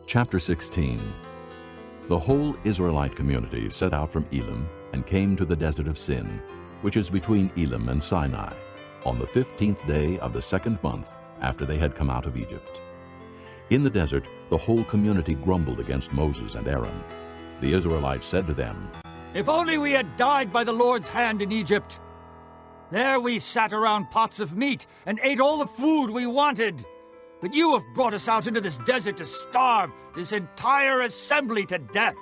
Chapter 16. The whole Israelite community set out from Elim and came to the desert of Sin, which is between Elim and Sinai, on the 15th day of the 2nd month after they had come out of Egypt. In the desert, the whole community grumbled against Moses and Aaron. The Israelites said to them, "If only we had died by the Lord's hand in Egypt! There we sat around pots of meat and ate all the food we wanted. But you have brought us out into this desert to starve this entire assembly to death."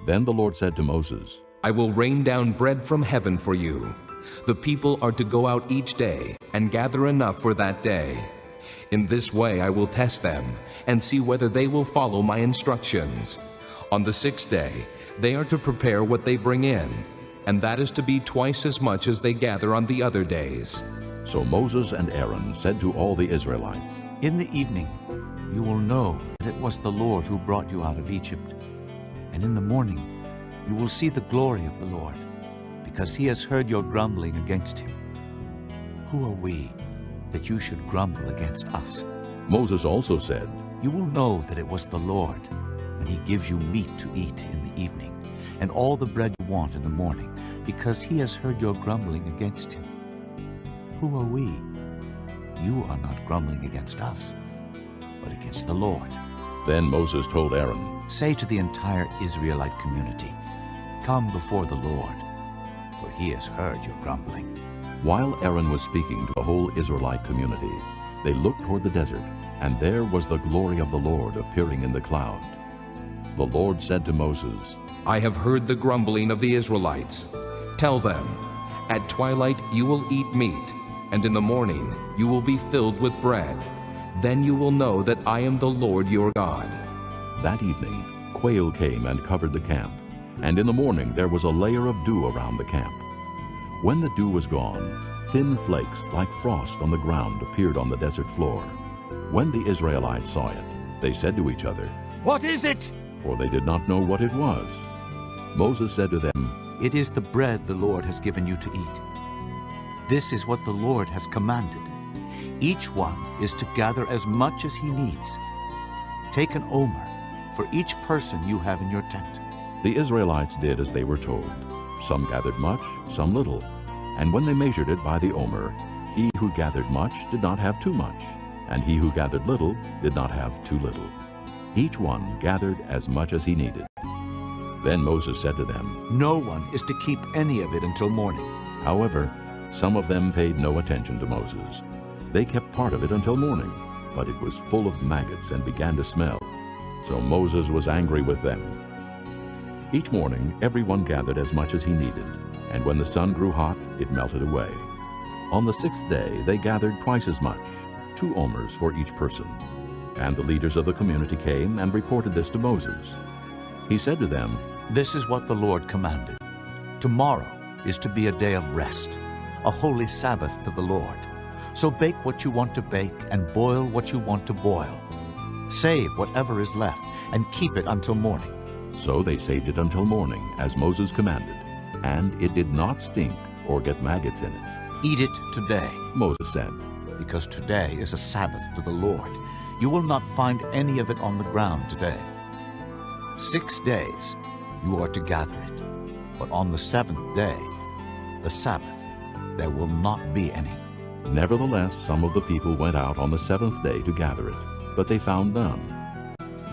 Then the Lord said to Moses, I will rain down bread from heaven for you. The people are to go out each day and gather enough for that day. In this way I will test them and see whether they will follow my instructions. On the 6th day they are to prepare what they bring in, and that is to be twice as much as they gather on the other days. So Moses and Aaron said to all the Israelites, In the evening you will know that it was the Lord who brought you out of Egypt. And in the morning you will see the glory of the Lord, because he has heard your grumbling against him. Who are we that you should grumble against us? Moses also said, You will know that it was the Lord when he gives you meat to eat in the evening, and all the bread you want in the morning, because he has heard your grumbling against him. Who are we? You are not grumbling against us, but against the Lord. Then Moses told Aaron, Say to the entire Israelite community, Come before the Lord, for he has heard your grumbling. While Aaron was speaking to the whole Israelite community, they looked toward the desert, and there was the glory of the Lord appearing in the cloud. The Lord said to Moses, I have heard the grumbling of the Israelites. Tell them, at twilight you will eat meat, and in the morning you will be filled with bread. Then you will know that I am the Lord your God. That evening quail came and covered the camp, and in the morning there was a layer of dew around the camp. When the dew was gone, thin flakes like frost on the ground appeared on the desert floor. When the Israelites saw it, they said to each other, "What is it?" For they did not know what it was. Moses said to them, It is the bread the Lord has given you to eat. This is what the Lord has commanded. Each one is to gather as much as he needs. Take an omer for each person you have in your tent. The Israelites did as they were told. Some gathered much, some little. And when they measured it by the omer, he who gathered much did not have too much, and he who gathered little did not have too little. Each one gathered as much as he needed. Then Moses said to them, No one is to keep any of it until morning. However, some of them paid no attention to Moses. They kept part of it until morning, but it was full of maggots and began to smell. So Moses was angry with them. Each morning everyone gathered as much as he needed, and when the sun grew hot, it melted away. On the 6th day they gathered twice as much, 2 omers for each person. And the leaders of the community came and reported this to Moses. He said to them, This is what the Lord commanded. Tomorrow is to be a day of rest, a holy Sabbath to the Lord. So bake what you want to bake and boil what you want to boil. Save whatever is left and keep it until morning. So they saved it until morning, as Moses commanded, and it did not stink or get maggots in it. Eat it today, Moses said, because today is a Sabbath to the Lord. You will not find any of it on the ground today. 6 days you are to gather it, but on the 7th day, the Sabbath, there will not be any. Nevertheless, some of the people went out on the 7th day to gather it, but they found none.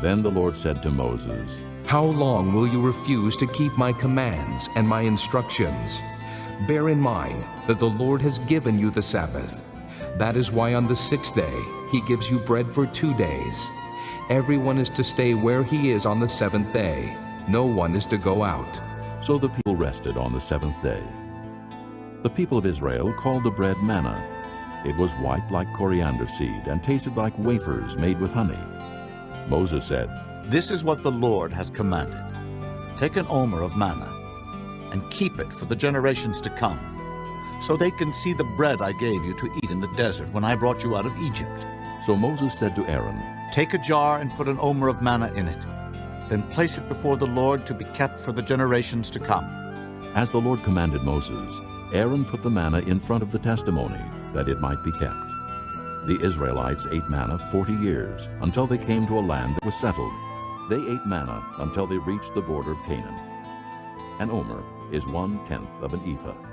Then the Lord said to Moses, How long will you refuse to keep my commands and my instructions? Bear in mind that the Lord has given you the Sabbath. That is why on the 6th day he gives you bread for 2 days. Everyone is to stay where he is on the 7th day. No one is to go out. So the people rested on the 7th day. The people of Israel called the bread manna. It was white like coriander seed and tasted like wafers made with honey. Moses said, This is what the Lord has commanded. Take an omer of manna and keep it for the generations to come, so they can see the bread I gave you to eat in the desert when I brought you out of Egypt. So Moses said to Aaron, Take a jar and put an omer of manna in it. Then place it before the Lord to be kept for the generations to come. As the Lord commanded Moses, Aaron put the manna in front of the testimony, that it might be kept. The Israelites ate manna 40 years, until they came to a land that was settled. They ate manna until they reached the border of Canaan. An omer is 1/10 of an ephah.